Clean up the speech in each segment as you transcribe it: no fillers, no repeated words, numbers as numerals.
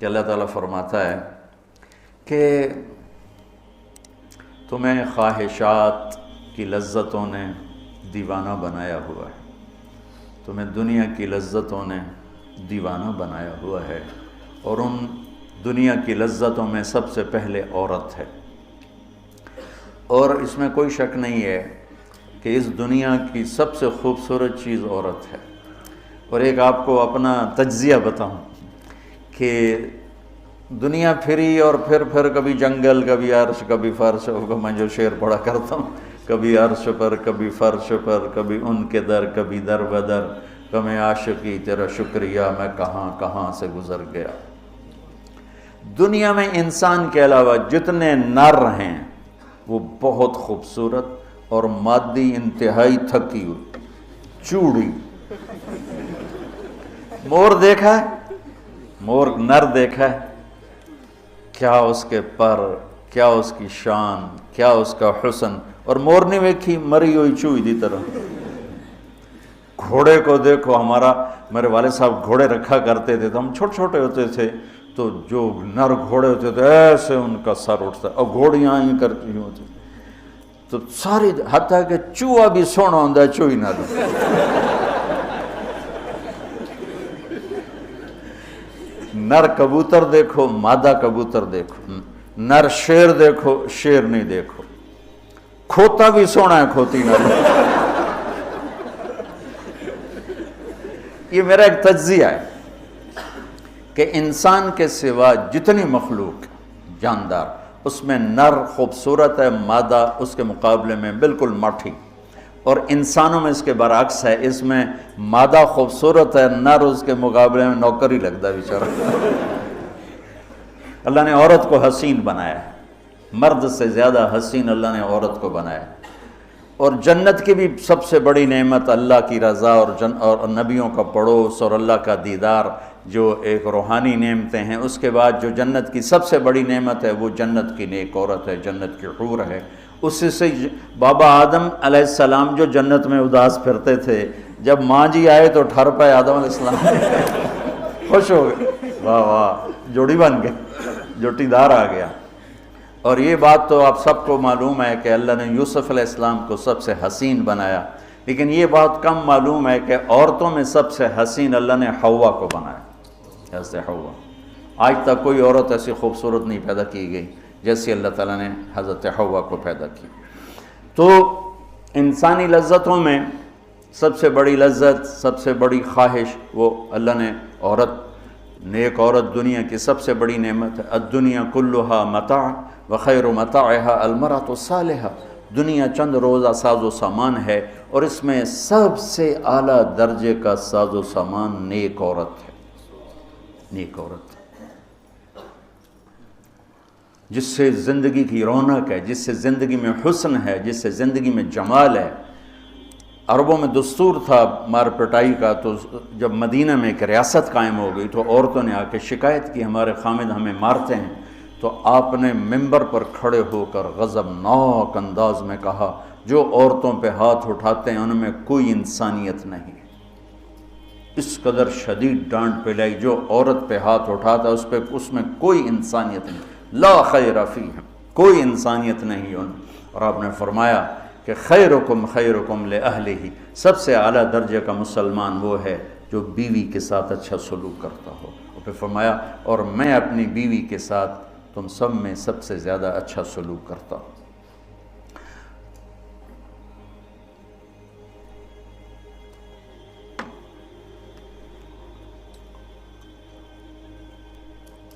کہ اللہ تعالیٰ فرماتا ہے کہ تمہیں خواہشات کی لذتوں نے دیوانہ بنایا ہوا ہے، تمہیں دنیا کی لذتوں نے دیوانہ بنایا ہوا ہے، اور ان دنیا کی لذتوں میں سب سے پہلے عورت ہے، اور اس میں کوئی شک نہیں ہے کہ اس دنیا کی سب سے خوبصورت چیز عورت ہے۔ اور ایک آپ کو اپنا تجزیہ بتاؤں کہ دنیا پھری اور پھر کبھی جنگل، کبھی عرش، کبھی فرش، میں جو شعر پڑھا کرتا ہوں، کبھی عرش پر، کبھی فرش پر، کبھی ان کے در، کبھی در بدر، کبھی عاشقی تیرا شکریہ میں کہاں کہاں سے گزر گیا۔ دنیا میں انسان کے علاوہ جتنے نر ہیں وہ بہت خوبصورت اور مادی انتہائی تھکی ہوئی، چوڑی۔ مور دیکھا ہے؟ مور نر دیکھا ہے؟ کیا اس کے پر، کیا اس کی شان، کیا اس کا حسن، اور مور نہیں ویکھی مری ہوئی چوئی دی طرح۔ گھوڑے کو دیکھو، میرے والد صاحب گھوڑے رکھا کرتے تھے، تو ہم چھوٹے چھوٹے ہوتے تھے تو جو نر گھوڑے ہوتے تھے ایسے ان کا سر اٹھتا، اور گھوڑیاں ہی کرتی ہوتی تو ساری، حتیٰ کہ چوہا بھی سونا ہوتا ہے چوئی نر۔ نر کبوتر دیکھو، مادہ کبوتر دیکھو، نر شیر دیکھو، شیر نہیں دیکھو، کھوتا بھی سونا ہے کھوتی نر۔ یہ میرا ایک تجزیہ ہے کہ انسان کے سوا جتنی مخلوق جاندار، اس میں نر خوبصورت ہے، مادہ اس کے مقابلے میں بالکل ماٹھی، اور انسانوں میں اس کے برعکس ہے، اس میں مادہ خوبصورت ہے، نر اس کے مقابلے میں نوکر ہی لگتا ہے بیچارہ۔ اللہ نے عورت کو حسین بنایا ہے، مرد سے زیادہ حسین اللہ نے عورت کو بنایا ہے، اور جنت کی بھی سب سے بڑی نعمت اللہ کی رضا اور نبیوں کا پڑوس اور اللہ کا دیدار، جو ایک روحانی نعمتیں ہیں۔ اس کے بعد جو جنت کی سب سے بڑی نعمت ہے وہ جنت کی نیک عورت ہے، جنت کی حور ہے۔ اسی سے بابا آدم علیہ السلام جو جنت میں اداس پھرتے تھے، جب ماں جی آئے تو ٹھر پائے آدم علیہ السلام، خوش ہو گئے، واہ واہ جوڑی بن گئے، جوٹی دار آ گیا۔ اور یہ بات تو آپ سب کو معلوم ہے کہ اللہ نے یوسف علیہ السلام کو سب سے حسین بنایا، لیکن یہ بات کم معلوم ہے کہ عورتوں میں سب سے حسین اللہ نے حوا کو بنایا، جیسے حوا۔ آج تک کوئی عورت ایسی خوبصورت نہیں پیدا کی گئی جیسے اللہ تعالیٰ نے حضرت حوا کو پیدا کی۔ تو انسانی لذتوں میں سب سے بڑی لذت، سب سے بڑی خواہش وہ اللہ نے عورت، نیک عورت دنیا کی سب سے بڑی نعمت ہے۔ الدنیا کلھا متاع وخیر متاعها المرأة الصالحہ، دنیا چند روزہ ساز و سامان ہے، اور اس میں سب سے اعلیٰ درجے کا ساز و سامان نیک عورت ہے، نیک عورت، جس سے زندگی کی رونق ہے، جس سے زندگی میں حسن ہے، جس سے زندگی میں جمال ہے۔ عربوں میں دستور تھا مار پٹائی کا، تو جب مدینہ میں ایک ریاست قائم ہو گئی تو عورتوں نے آ کے شکایت کی ہمارے خامد ہمیں مارتے ہیں، تو آپ نے ممبر پر کھڑے ہو کر غضبناک انداز میں کہا، جو عورتوں پہ ہاتھ اٹھاتے ہیں ان میں کوئی انسانیت نہیں۔ اس قدر شدید ڈانٹ پلائی، جو عورت پہ ہاتھ اٹھاتا ہے اس میں کوئی انسانیت نہیں، لا خیر فیہم، کوئی انسانیت نہیں ان۔ اور آپ نے فرمایا کہ خیرکم خیرکم لأہلہ، سب سے اعلیٰ درجے کا مسلمان وہ ہے جو بیوی کے ساتھ اچھا سلوک کرتا ہو۔ اور پھر فرمایا، اور میں اپنی بیوی کے ساتھ تم سب میں سب سے زیادہ اچھا سلوک کرتا ہوں۔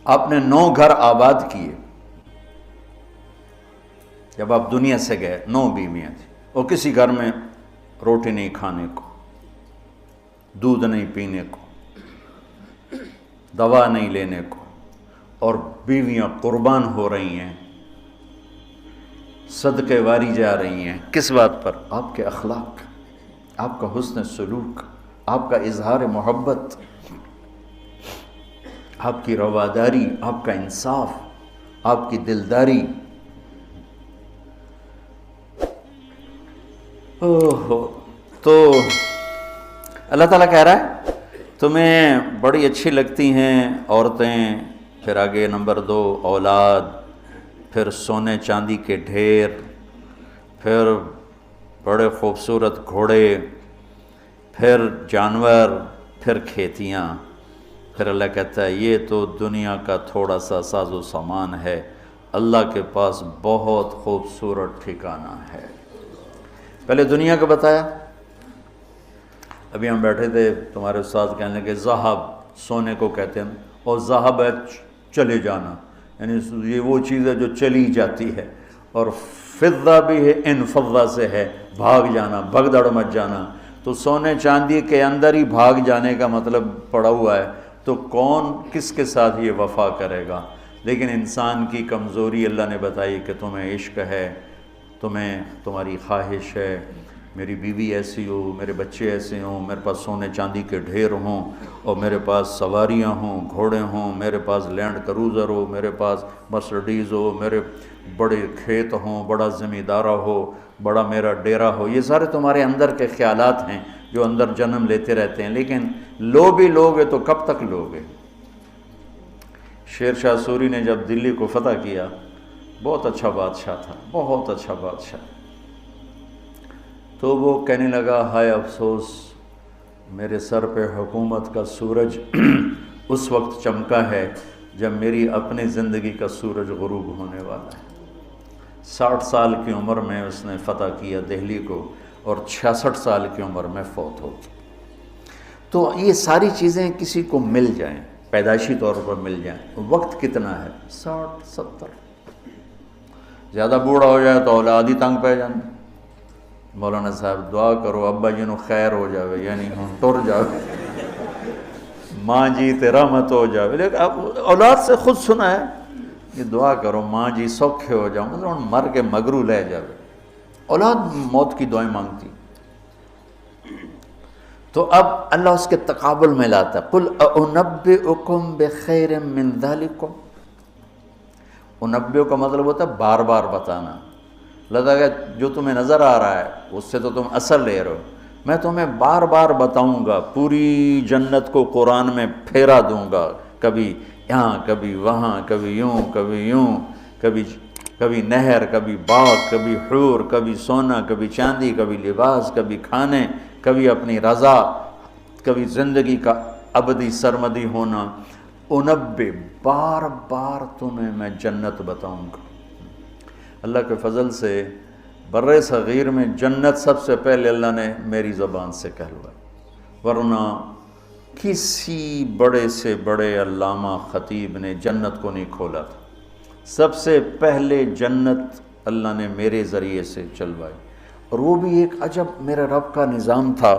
آپ نے 9 گھر آباد کیے، جب آپ دنیا سے گئے 9 بیویاں تھیں، اور کسی گھر میں روٹی نہیں کھانے کو، دودھ نہیں پینے کو، دوا نہیں لینے کو، اور بیویاں قربان ہو رہی ہیں، صدقے واری جا رہی ہیں۔ کس بات پر؟ آپ کے اخلاق، آپ کا حسن سلوک، آپ کا اظہار محبت، آپ کی رواداری، آپ کا انصاف، آپ کی دلداری۔ تو اللہ تعالیٰ کہہ رہا ہے تمہیں بڑی اچھی لگتی ہیں عورتیں پھر آگے نمبر 2 اولاد، پھر سونے چاندی کے ڈھیر، پھر بڑے خوبصورت گھوڑے، پھر جانور، پھر کھیتیاں. پھر اللہ کہتا ہے یہ تو دنیا کا تھوڑا سا ساز و سامان ہے، اللہ کے پاس بہت خوبصورت ٹھکانہ ہے. پہلے دنیا کا بتایا. ابھی ہم بیٹھے تھے، تمہارے استاد کہنے لگے ذہب سونے کو کہتے ہیں، اور ذہب ہے چلے جانا، یعنی یہ وہ چیز ہے جو چلی جاتی ہے، اور فضہ بھی ہے، انفضہ سے ہے بھاگ جانا، بھگدڑ مچ جانا. تو سونے چاندی کے اندر ہی بھاگ جانے کا مطلب پڑا ہوا ہے، تو کون کس کے ساتھ یہ وفا کرے گا؟ لیکن انسان کی کمزوری اللہ نے بتائی کہ تمہیں عشق ہے، تمہیں تمہاری خواہش ہے میری بیوی ایسی ہو، میرے بچے ایسے ہوں، میرے پاس سونے چاندی کے ڈھیر ہوں، اور میرے پاس سواریاں ہوں، گھوڑے ہوں، میرے پاس لینڈ کروزر ہو، میرے پاس مرسڈیز ہو، میرے بڑے کھیت ہوں، بڑا زمیندارہ ہو، بڑا میرا ڈیرا ہو. یہ سارے تمہارے اندر کے خیالات ہیں جو اندر جنم لیتے رہتے ہیں، لیکن لو بھی لوگے تو کب تک لوگے؟ شیر شاہ سوری نے جب دلی کو فتح کیا، بہت اچھا بادشاہ تھا، بہت اچھا بادشاہ، تو وہ کہنے لگا ہائے افسوس میرے سر پہ حکومت کا سورج اس وقت چمکا ہے جب میری اپنی زندگی کا سورج غروب ہونے والا ہے. 60 سال کی عمر میں اس نے فتح کیا دہلی کو، اور 66 سال کی عمر میں فوت ہو گیا. تو یہ ساری چیزیں کسی کو مل جائیں، پیدائشی طور پر مل جائیں، وقت کتنا ہے؟ 60 70. زیادہ بوڑھا ہو جائے تو اولاد ہی تنگ پہ جانا. مولانا صاحب دعا کرو ابا جی نو خیر ہو جاوے، یعنی ہم ٹر جاوے، ماں جی تے رحمت ہو جاوے. لیکن اب اولاد سے خود سنا ہے یہ دعا کرو ماں جی سوکھے ہو جاؤں، مطلب مر کے مگرو لے جاوے. اولاد موت کی دعائیں مانگتی. تو اب اللہ اس کے تقابل میں لاتا ہے قُلْ أُنَبِّئُكُمْ بِخَيْرٍ مِّن ذَلِكُمْ. انبیو کا مطلب ہوتا ہے بار بار بتانا. لگا کہ جو تمہیں نظر آ رہا ہے اس سے تو تم اثر لے رہے ہو، میں تمہیں بار بار بتاؤں گا، پوری جنت کو قرآن میں پھیرا دوں گا، کبھی یہاں کبھی وہاں، کبھی یوں کبھی یوں، کبھی نہر، کبھی باغ، کبھی حور، کبھی سونا، کبھی چاندی، کبھی لباس، کبھی کھانے، کبھی اپنی رضا، کبھی زندگی کا ابدی سرمدی ہونا. انبے بار بار تمہیں میں جنت بتاؤں گا. اللہ کے فضل سے بر صغیر میں جنت سب سے پہلے اللہ نے میری زبان سے کہلوائی، ورنہ کسی بڑے سے بڑے علامہ خطیب نے جنت کو نہیں کھولا تھا. سب سے پہلے جنت اللہ نے میرے ذریعے سے چلوائی. اور وہ بھی ایک عجب میرے رب کا نظام تھا.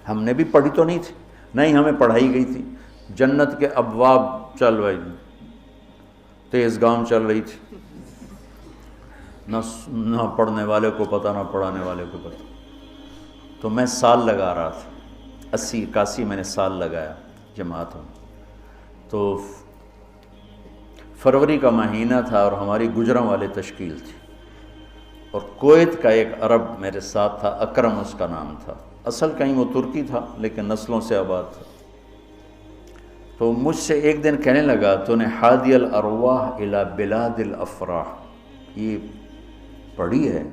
ہم نے بھی پڑھی تو نہیں تھی، نہیں ہمیں پڑھائی گئی تھی. جنت کے ابواب چلوائی، تیز گام چل رہی تھی، نہ پڑھنے والے کو پتہ نہ پڑھانے والے کو پتہ. تو میں سال لگا رہا تھا، 80 81 میں نے سال لگایا جماعت میں. تو فروری کا مہینہ تھا اور ہماری گجراں والے تشکیل تھی، اور کویت کا ایک عرب میرے ساتھ تھا، اکرم اس کا نام تھا. اصل کہیں وہ ترکی تھا لیکن نسلوں سے آباد تھا. تو مجھ سے ایک دن کہنے لگا تو نے حادی الارواح الی بلاد الافراح یہ پڑھی ہے؟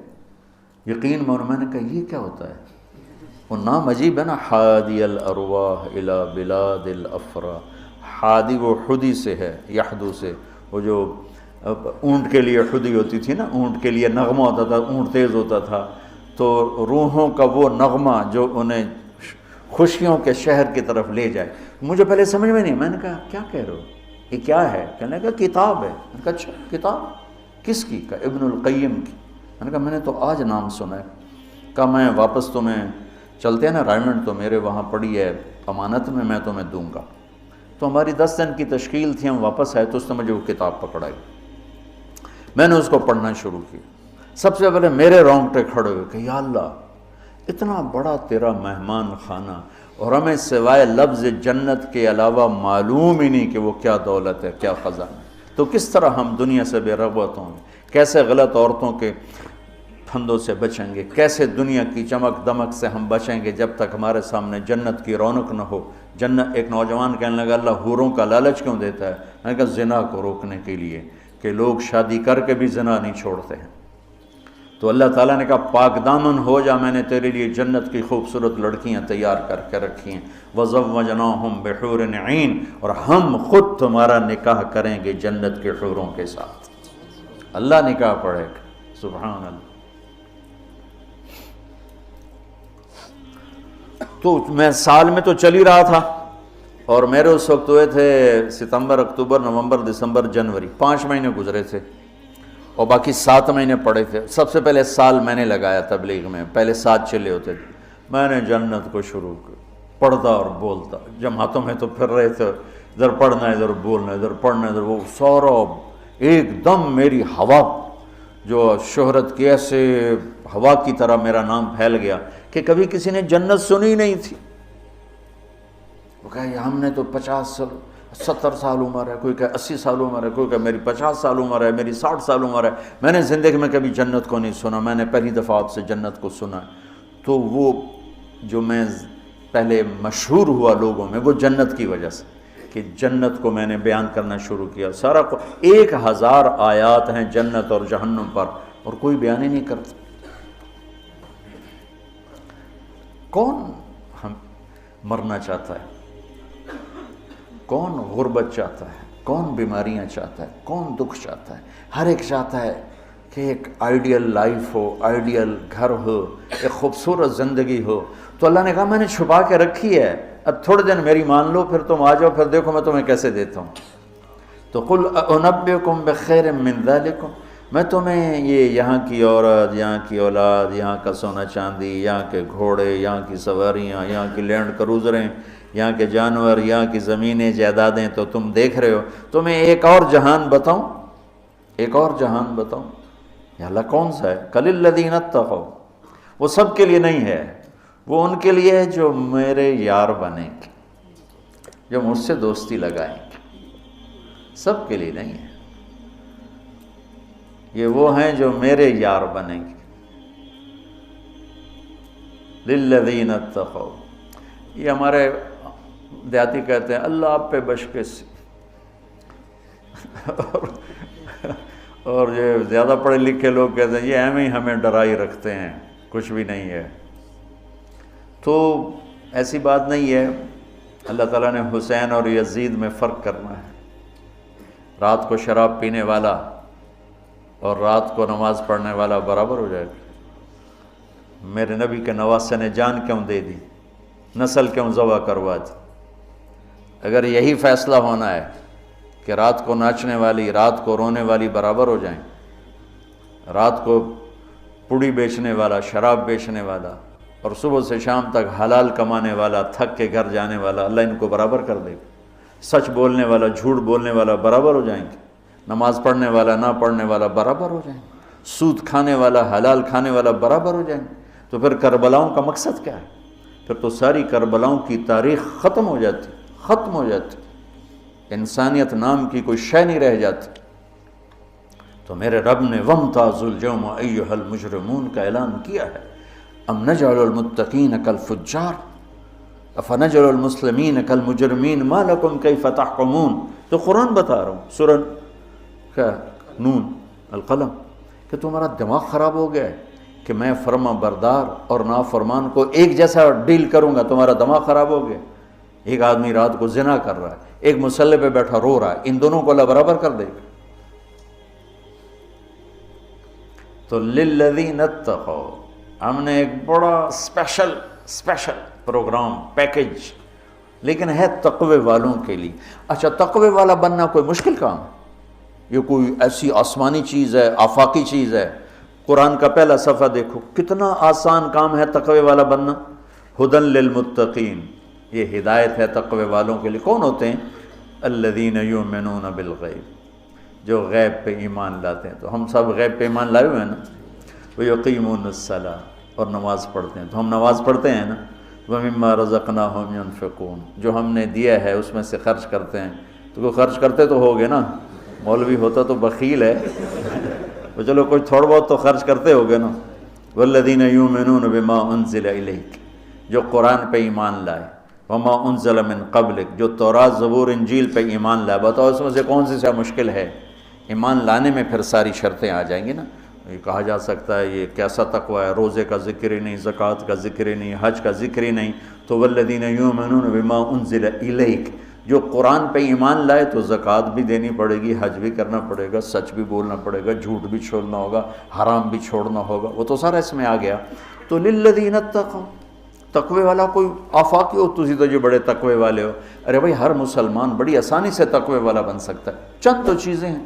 یقین مانو. میں نے کہا یہ کیا ہوتا ہے؟ وہ نام عجیب ہے نا، حادی الارواح الی بلاد الافراح. حادی وہ حدی سے ہے، یحدو سے، وہ جو اونٹ کے لیے حدی ہوتی تھی نا، اونٹ کے لیے نغمہ ہوتا تھا، اونٹ تیز ہوتا تھا، تو روحوں کا وہ نغمہ جو انہیں خوشیوں کے شہر کی طرف لے جائے. مجھے پہلے سمجھ میں نہیں، میں نے کہا کیا کہہ رہے ہو، یہ کیا ہے؟ کہنے لگا کتاب ہے. میں نے کہا اچھا کتاب کس کی؟ کہا ابن القیم کی. میں نے کہا میں نے تو آج نام سنا ہے. کہا میں واپس تمہیں چلتے ہیں نا رائمنڈ، تو میرے وہاں پڑی ہے امانت میں تمہیں دوں گا. تو ہماری 10 دن کی تشکیل تھی، ہم واپس آئے تو اس نے مجھے وہ کتاب پکڑائی. میں نے اس کو پڑھنا شروع کیا. سب سے پہلے میرے رونگٹے کھڑے ہوئے کہ یا اللہ اتنا بڑا تیرا مہمان خانہ، اور ہمیں سوائے لفظ جنت کے علاوہ معلوم ہی نہیں کہ وہ کیا دولت ہے، کیا خزانہ. تو کس طرح ہم دنیا سے بے رغبت ہوں گے، کیسے غلط عورتوں کے پھندوں سے بچیں گے، کیسے دنیا کی چمک دمک سے ہم بچیں گے جب تک ہمارے سامنے جنت کی رونق نہ ہو. جنت ایک نوجوان کہنے لگا اللہ حوروں کا لالچ کیوں دیتا ہے؟ میں نے کہا زنا کو روکنے کے لیے کہ لوگ شادی کر کے بھی زنا نہیں چھوڑتے ہیں. تو اللہ تعالیٰ نے کہا پاک دامن ہو جا، میں نے تیرے لیے جنت کی خوبصورت لڑکیاں تیار کر کے رکھی ہیں. وَزَوَّجْنَاهُمْ بِحُورٍ عِينٍ، اور ہم خود تمہارا نکاح کریں گے جنت کے حوروں کے ساتھ. اللہ نکاح پڑھے گا. سبحان اللہ. تو میں سال میں تو چل ہی رہا تھا، اور میرے اس وقت ہوئے تھے ستمبر، اکتوبر، نومبر، دسمبر، جنوری، 5 مہینے گزرے تھے، اور باقی 7 مہینے پڑے تھے. سب سے پہلے سال میں نے لگایا تبلیغ میں، پہلے 7 چلے ہوتے تھے. میں نے جنت کو شروع کیا، پڑھتا اور بولتا. جماعتوں میں تو پھر رہے تھے، ادھر پڑھنا ادھر بولنا، ادھر پڑھنا ادھر وہ سارا ایک دم میری ہوا جو شہرت کی ایسے ہوا کی طرح میرا نام پھیل گیا کہ کبھی کسی نے جنت سنی نہیں تھی. وہ کہا ہم نے تو 50-70 سال عمر ہے، کوئی کہ 80 سال عمر ہے، کوئی کہ میری 50 سال عمر ہے، میری 60 سال عمر ہے، میں نے زندگی میں کبھی جنت کو نہیں سنا، میں نے پہلی دفعہ آپ سے جنت کو سنا. تو وہ جو میں پہلے مشہور ہوا لوگوں میں، وہ جنت کی وجہ سے کہ جنت کو میں نے بیان کرنا شروع کیا. سارا 1000 آیات ہیں جنت اور جہنم پر، اور کوئی بیان ہی نہیں کرتا. کون ہم مرنا چاہتا ہے؟ کون غربت چاہتا ہے؟ کون بیماریاں چاہتا ہے؟ کون دکھ چاہتا ہے؟ ہر ایک چاہتا ہے کہ ایک آئیڈیل لائف ہو، آئیڈیل گھر ہو، ایک خوبصورت زندگی ہو. تو اللہ نے کہا میں نے چھپا کے رکھی ہے، اب تھوڑے دن میری مان لو، پھر تم آ جاؤ، پھر دیکھو میں تمہیں کیسے دیتا ہوں. تو قل انبئکم بخیر من ذالکم، میں تمہیں یہ یہاں کی عورت، یہاں کی اولاد، یہاں کا سونا چاندی، یہاں کے گھوڑے، یہاں کی سواریاں، یہاں کی لینڈ کروزریں، یہاں کے جانور، یہاں کی زمینیں جائیدادیں تو تم دیکھ رہے ہو، تمہیں ایک اور جہان بتاؤں؟ ایک اور جہان بتاؤں؟ یا اللہ کون سا ہے؟ قل الذین اتقوا، وہ سب کے لیے نہیں ہے، وہ ان کے لیے ہے جو میرے یار بنیں گے، جو مجھ سے دوستی لگائیں گے. سب کے لیے نہیں ہے، یہ وہ ہیں جو میرے یار بنیں گے. للذین اتقوا، یہ ہمارے دیہاتی کہتے ہیں اللہ آپ پہ بشکش، اور یہ زیادہ پڑھے لکھے لوگ کہتے ہیں یہ ایم ہی ہمیں ڈرائی رکھتے ہیں، کچھ بھی نہیں ہے. تو ایسی بات نہیں ہے. اللہ تعالیٰ نے حسین اور یزید میں فرق کرنا ہے. رات کو شراب پینے والا اور رات کو نماز پڑھنے والا برابر ہو جائے گا. میرے نبی کے نواسے نے جان کیوں دے دی، نسل کیوں ذبح کروا دی؟ اگر یہی فیصلہ ہونا ہے کہ رات کو ناچنے والی، رات کو رونے والی برابر ہو جائیں، رات کو پوڑی بیچنے والا، شراب بیچنے والا، اور صبح سے شام تک حلال کمانے والا، تھک کے گھر جانے والا، اللہ ان کو برابر کر دے گا. سچ بولنے والا، جھوٹ بولنے والا برابر ہو جائیں گے. نماز پڑھنے والا، نہ پڑھنے والا برابر ہو جائیں گے. سود کھانے والا، حلال کھانے والا برابر ہو جائیں گے. تو پھر کربلاؤں کا مقصد کیا ہے؟ پھر تو ساری کربلاؤں کی تاریخ ختم ہو جاتی، ختم ہو جاتی، انسانیت نام کی کوئی شے نہیں رہ جاتی. تو میرے رب نے وَامْتَازُوا الْيَوْمَ أَيُّهَا الْمُجْرِمُونَ کا اعلان کیا ہے. ام نجعل المتقین کالفجار افنجعل المسلمین کالمجرمین ما لکم کیف تحکمون. تو قرآن بتا رہا ہوں، سورہ کیا نون القلم، کہ تمہارا دماغ خراب ہو گیا ہے کہ میں فرما بردار اور نافرمان کو ایک جیسا ڈیل کروں گا. تمہارا دماغ خراب ہو گیا. ایک آدمی رات کو زنا کر رہا ہے، ایک مصلی پہ بیٹھا رو رہا ہے، ان دونوں کو اللہ برابر کر دے گا. تو للذین اتقوا، ہم نے ایک بڑا اسپیشل پروگرام، پیکج، لیکن ہے تقوی والوں کے لیے. اچھا تقوی والا بننا کوئی مشکل کام ہے؟ یہ کوئی ایسی آسمانی چیز ہے، آفاقی چیز ہے؟ قرآن کا پہلا صفحہ دیکھو، کتنا آسان کام ہے تقوی والا بننا. ہدی للمتقین، یہ ہدایت ہے تقوی والوں کے لیے. کون ہوتے ہیں؟ الذین یؤمنون بالغیب، جو غیب پہ ایمان لاتے ہیں. تو ہم سب غیب پہ ایمان لائے ہوئے ہیں نا. وَيُقِيمُونَ الصَّلَاةَ، اور نماز پڑھتے ہیں. تو ہم نماز پڑھتے ہیں نا. وَمِمَّا رَزَقْنَاهُمْ يُنْفِقُونَ، جو ہم نے دیا ہے اس میں سے خرچ کرتے ہیں. تو کوئی خرچ کرتے تو ہوگے نا، مولوی ہوتا تو بخیل ہے. تو چلو کوئی تھوڑا بہت تو خرچ کرتے ہوگے نا. وَالَّذِينَ يُؤْمِنُونَ بِمَا أُنزِلَ إِلَيْكَ، جو قرآن پہ ایمان لائے. وما انزل من قبلک، جو تورات زبور انجیل پہ ایمان لائے، بتاؤ اس میں سے کون سی مشکل ہے؟ ایمان لانے میں پھر ساری شرطیں آ جائیں گی نا۔ یہ کہا جا سکتا ہے یہ کیسا تقوی ہے، روزے کا ذکر ہی نہیں، زکوٰۃ کا ذکر ہی نہیں، حج کا ذکر ہی نہیں، تو والذین یؤمنون بما انزل الیک، جو قرآن پہ ایمان لائے تو زکوٰۃ بھی دینی پڑے گی، حج بھی کرنا پڑے گا، سچ بھی بولنا پڑے گا، جھوٹ بھی چھوڑنا ہوگا، حرام بھی چھوڑنا ہوگا، وہ تو سارا اس میں آ گیا۔ تو للذین اتقوا، تقوی والا کوئی آفاقی ہو، تسی تو جو بڑے تقوی والے ہو، ارے بھائی ہر مسلمان بڑی آسانی سے تقوی والا بن سکتا ہے، چند تو چیزیں ہیں،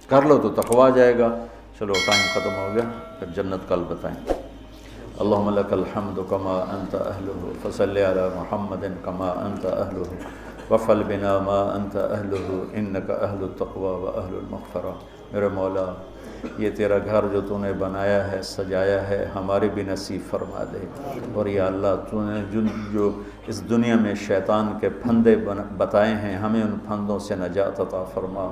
کر لو تو تقوی آ جائے گا۔ چلو ٹائم ختم ہو گیا، پھر جنت کل بتائیں۔ اللہم لک الحمد کما انت اہلہ، فصلی علی محمد کما انت اہلہ، وفعل بنا ما انت اہلہ، انک اہل التقوی و اہل المغفرہ۔ میرے مولا، یہ تیرا گھر جو تو نے بنایا ہے، سجایا ہے، ہمارے بھی نصیب فرما دے، اور یا اللہ تو نے جو اس دنیا میں شیطان کے پھندے بتائے ہیں، ہمیں ان پھندوں سے نجات عطا فرما۔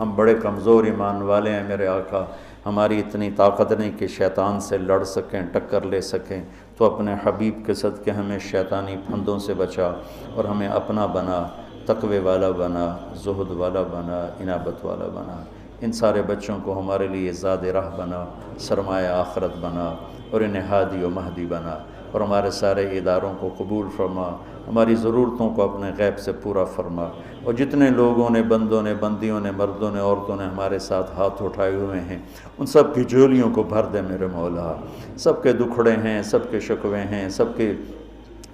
ہم بڑے کمزور ایمان والے ہیں میرے آقا، ہماری اتنی طاقت نہیں کہ شیطان سے لڑ سکیں، ٹکر لے سکیں، تو اپنے حبیب کے صدقے ہمیں شیطانی پھندوں سے بچا، اور ہمیں اپنا بنا، تقوی والا بنا، زہد والا بنا، انابت والا بنا۔ ان سارے بچوں کو ہمارے لیے زاد راہ بنا، سرمایہ آخرت بنا، اور انہیں ہادی و مہدی بنا، اور ہمارے سارے اداروں کو قبول فرما، ہماری ضرورتوں کو اپنے غیب سے پورا فرما، اور جتنے لوگوں نے، بندوں نے، بندیوں نے، مردوں نے، عورتوں نے ہمارے ساتھ ہاتھ اٹھائے ہوئے ہیں، ان سب کی جھولیوں کو بھر دے میرے مولا۔ سب کے دکھڑے ہیں، سب کے شکوے ہیں، سب کے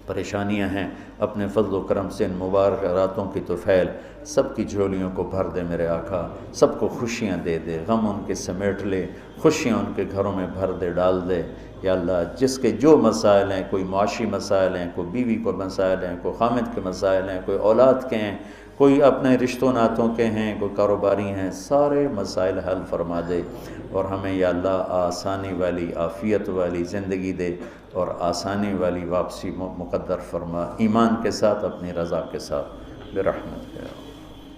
پریشانیاں ہیں، اپنے فضل و کرم سے ان مبارک راتوں کی طفیل سب کی جھولیوں کو بھر دے میرے آقا، سب کو خوشیاں دے دے، غم ان کے سمیٹ لے، خوشیاں ان کے گھروں میں بھر دے، ڈال دے۔ یا اللہ، جس کے جو مسائل ہیں، کوئی معاشی مسائل ہیں، کوئی بیوی کو مسائل ہیں، کوئی خامد کے مسائل ہیں، کوئی اولاد کے ہیں، کوئی اپنے رشتوں ناتوں کے ہیں، کوئی کاروباری ہیں، سارے مسائل حل فرما دے، اور ہمیں یا اللہ آسانی والی، عافیت والی زندگی دے، اور آسانی والی واپسی مقدر فرما، ایمان کے ساتھ، اپنی رضا کے ساتھ، برحمتک۔